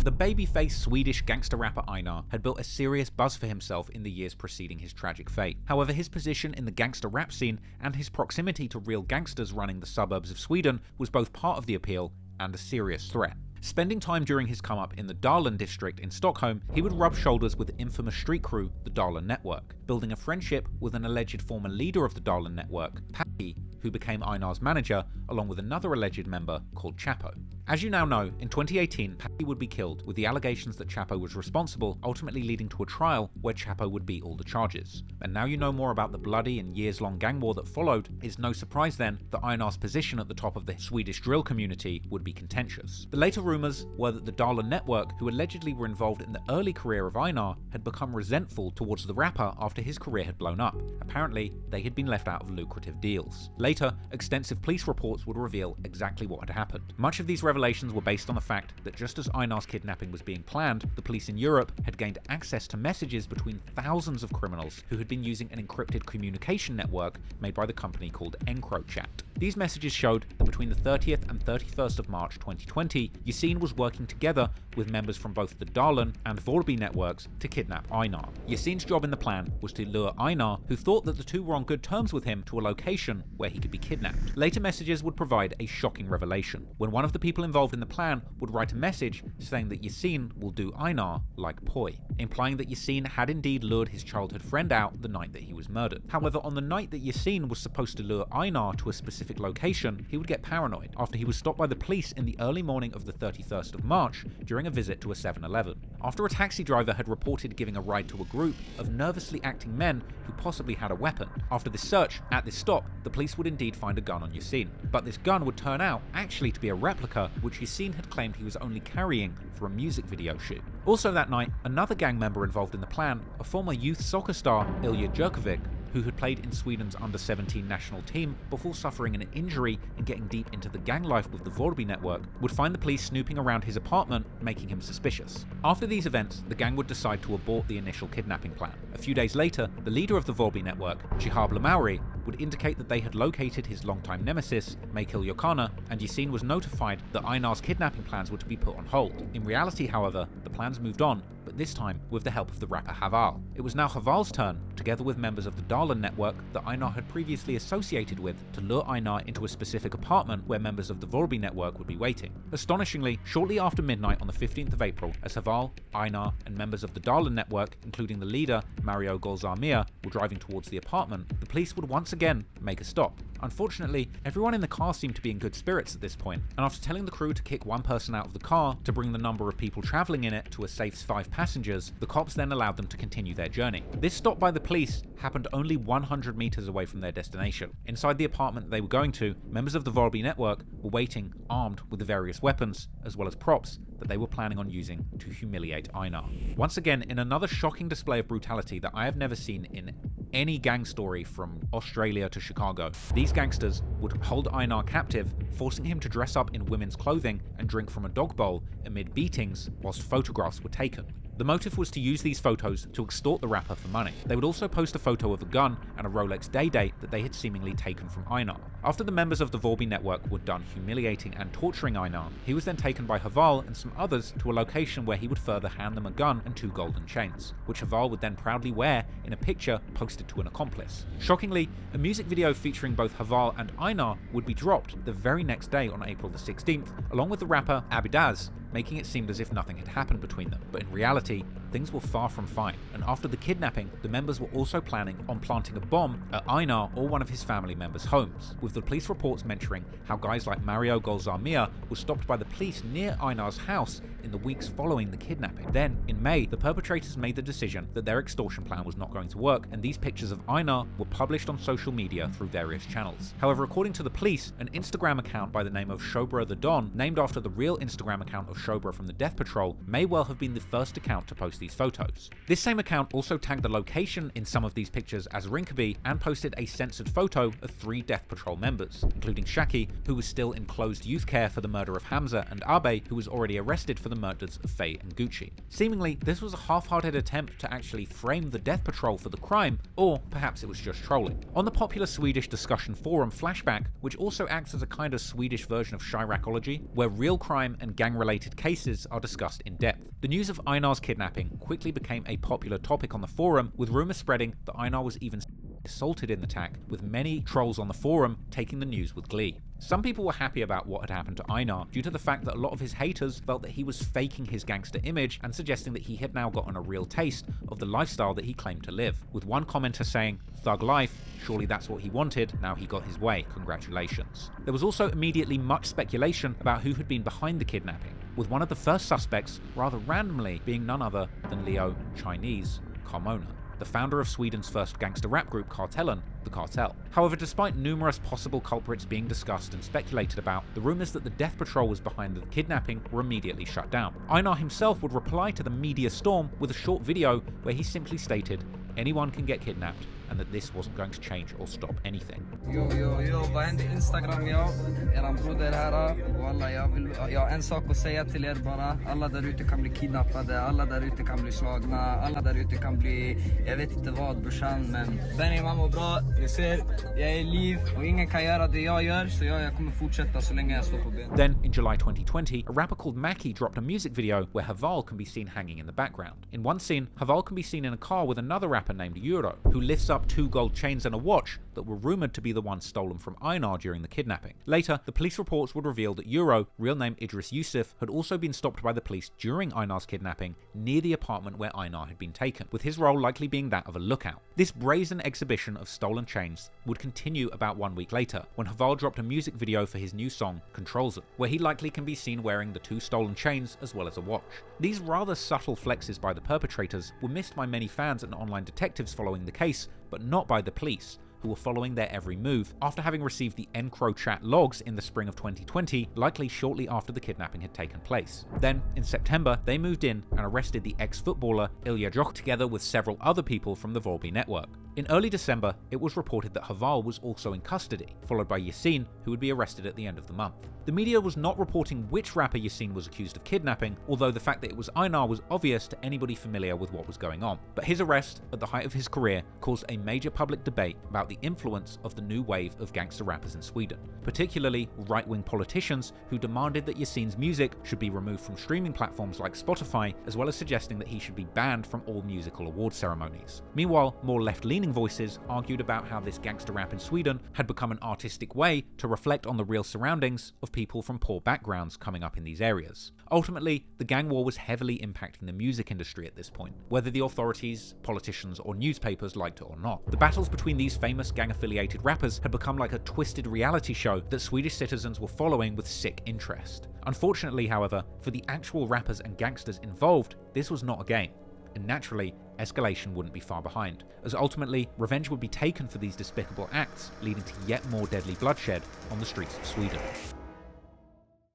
The baby-faced Swedish gangster rapper Einar had built a serious buzz for himself in the years preceding his tragic fate. However, his position in the gangster rap scene and his proximity to real gangsters running the suburbs of Sweden was both part of the appeal and a serious threat. Spending time during his come-up in the Darlen district in Stockholm, he would rub shoulders with the infamous street crew, the Darlen Network, building a friendship with an alleged former leader of the Darlen Network, Patty, who became Einar's manager, along with another alleged member called Chapo. As you now know, in 2018, Patty would be killed, with the allegations that Chapo was responsible ultimately leading to a trial where Chapo would beat all the charges. And now you know more about the bloody and years-long gang war that followed, it's no surprise then that Einar's position at the top of the Swedish drill community would be contentious. The later rumours were that the Darlen Network, who allegedly were involved in the early career of Einar, had become resentful towards the rapper after his career had blown up. Apparently, they had been left out of lucrative deals. Later, extensive police reports would reveal exactly what had happened. Much of these revelations were based on the fact that just as Einar's kidnapping was being planned, the police in Europe had gained access to messages between thousands of criminals who had been using an encrypted communication network made by the company called EncroChat. These messages showed that between the 30th and 31st of March 2020, Yasin was working together with members from both the Darlen and Vårby networks to kidnap Einar. Yasin's job in the plan was to lure Einar, who thought that the two were on good terms with him, to a location where he could be kidnapped. Later messages would provide a shocking revelation, when one of the people involved in the plan would write a message saying that Yasin will do Einar like poi, implying that Yasin had indeed lured his childhood friend out the night that he was murdered. However, on the night that Yasin was supposed to lure Einar to a specific location, he would get paranoid after he was stopped by the police in the early morning of the 31st of March during a visit to a 7-Eleven. After a taxi driver had reported giving a ride to a group of nervously acting men who possibly had a weapon. After this search, at this stop, the police would indeed find a gun on Yasin, but this gun would turn out actually to be a replica which Yasin had claimed he was only carrying for a music video shoot. Also that night, another gang member involved in the plan, a former youth soccer star, Ilja Djurkovic, who had played in Sweden's under-17 national team before suffering an injury and getting deep into the gang life with the Vårby network, would find the police snooping around his apartment, making him suspicious. After these events, the gang would decide to abort the initial kidnapping plan. A few days later, the leader of the Vårby network, Jihab Lamauri, would indicate that they had located his longtime nemesis, Mikhail Yokana, and Yasin was notified that Einar's kidnapping plans were to be put on hold. In reality, however, the plans moved on, but this time with the help of the rapper Haval. It was now Haval's turn, together with members of the Darlen network that Einar had previously associated with, to lure Einar into a specific apartment where members of the Vårby network would be waiting. Astonishingly, shortly after midnight on the 15th of April, as Haval, Einar, and members of the Darlen network, including the leader, Mario Golzarmir, were driving towards the apartment, the police would once again make a stop. Unfortunately, everyone in the car seemed to be in good spirits at this point, and after telling the crew to kick one person out of the car to bring the number of people travelling in it to a safe 5 passengers, the cops then allowed them to continue their journey. This stop by the police happened only 100 meters away from their destination. Inside the apartment they were going to, members of the Vårby network were waiting, armed with the various weapons, as well as props that they were planning on using to humiliate Einar. Once again, in another shocking display of brutality that I have never seen in any gang story from Australia to Chicago, these gangsters would hold Einar captive, forcing him to dress up in women's clothing and drink from a dog bowl amid beatings whilst photographs were taken. The motive was to use these photos to extort the rapper for money. They would also post a photo of a gun and a Rolex day date that they had seemingly taken from Einar. After the members of the Vårby network were done humiliating and torturing Einar, he was then taken by Haval and some others to a location where he would further hand them a gun and 2 golden chains, which Haval would then proudly wear in a picture posted to an accomplice. Shockingly, a music video featuring both Haval and Einar would be dropped the very next day on April the 16th, along with the rapper Abidaz, making it seem as if nothing had happened between them. But in reality, things were far from fine, and after the kidnapping, the members were also planning on planting a bomb at Einar or one of his family members' homes, with the police reports mentioning how guys like Mario Golzarmir were stopped by the police near Einar's house in the weeks following the kidnapping. Then, in May, the perpetrators made the decision that their extortion plan was not going to work, and these pictures of Einar were published on social media through various channels. However, according to the police, an Instagram account by the name of Shobra the Don, named after the real Instagram account of Shobra from the Death Patrol, may well have been the first account to post these photos. This same account also tagged the location in some of these pictures as Rinkeby and posted a censored photo of 3 Death Patrol members, including Shaki, who was still in closed youth care for the murder of Hamza, and Abe, who was already arrested for the murders of Faye and Gucci. Seemingly, this was a half-hearted attempt to actually frame the Death Patrol for the crime, or perhaps it was just trolling. On the popular Swedish discussion forum Flashback, which also acts as a kind of Swedish version of Chiracology, where real crime and gang-related cases are discussed in depth, the news of Einar's kidnapping quickly became a popular topic on the forum, with rumours spreading that Einar was even assaulted in the attack, with many trolls on the forum taking the news with glee. Some people were happy about what had happened to Einar due to the fact that a lot of his haters felt that he was faking his gangster image and suggesting that he had now gotten a real taste of the lifestyle that he claimed to live, with one commenter saying, "Thug life, surely that's what he wanted, now he got his way, congratulations." There was also immediately much speculation about who had been behind the kidnapping, with one of the first suspects rather randomly being none other than Leo Chinese Carmona, the founder of Sweden's first gangster rap group Kartellen, the Cartel. However, despite numerous possible culprits being discussed and speculated about, the rumours that the Death Patrol was behind the kidnapping were immediately shut down. Einar himself would reply to the media storm with a short video where he simply stated, "Anyone can get kidnapped," and that this wasn't going to change or stop anything. Yo, vad händer Instagram, eran broder här. Walla, jag har en sak att säga till er bara. Alla där ute kan bli kidnappade, alla där ute kan bli slagna, alla där ute kan bli, jag vet inte vad brorsan, men Benny, man mår bra, ni ser, jag är i liv och ingen kan göra det jag gör, så jag kommer fortsätta så länge jag står på ben. Then, in July 2020, a rapper called Mackie dropped a music video where Haval can be seen hanging in the background. In one scene, Haval can be seen in a car with another rapper named Euro, who lifts up 2 gold chains and a watch that were rumoured to be the ones stolen from Einar during the kidnapping. Later, the police reports would reveal that Euro, real name Idris Yusuf, had also been stopped by the police during Einar's kidnapping near the apartment where Einar had been taken, with his role likely being that of a lookout. This brazen exhibition of stolen chains would continue about 1 week later, when Haval dropped a music video for his new song, Controls It, where he likely can be seen wearing the 2 stolen chains as well as a watch. These rather subtle flexes by the perpetrators were missed by many fans and online detectives following the case, but not by the police, who were following their every move after having received the EncroChat logs in the spring of 2020, likely shortly after the kidnapping had taken place. Then, in September, they moved in and arrested the ex-footballer Ilya Jok together with several other people from the Volby network. In early December, it was reported that Haval was also in custody, followed by Yasin, who would be arrested at the end of the month. The media was not reporting which rapper Yasin was accused of kidnapping, although the fact that it was Einar was obvious to anybody familiar with what was going on. But his arrest, at the height of his career, caused a major public debate about the influence of the new wave of gangster rappers in Sweden, particularly right-wing politicians who demanded that Yasin's music should be removed from streaming platforms like Spotify, as well as suggesting that he should be banned from all musical award ceremonies. Meanwhile, more left-leaning voices argued about how this gangster rap in Sweden had become an artistic way to reflect on the real surroundings of people from poor backgrounds coming up in these areas. Ultimately, the gang war was heavily impacting the music industry at this point, whether the authorities, politicians, or newspapers liked it or not. The battles between these famous gang-affiliated rappers had become like a twisted reality show that Swedish citizens were following with sick interest. Unfortunately, however, for the actual rappers and gangsters involved, this was not a game. And naturally, escalation wouldn't be far behind, as ultimately revenge would be taken for these despicable acts, leading to yet more deadly bloodshed on the streets of Sweden.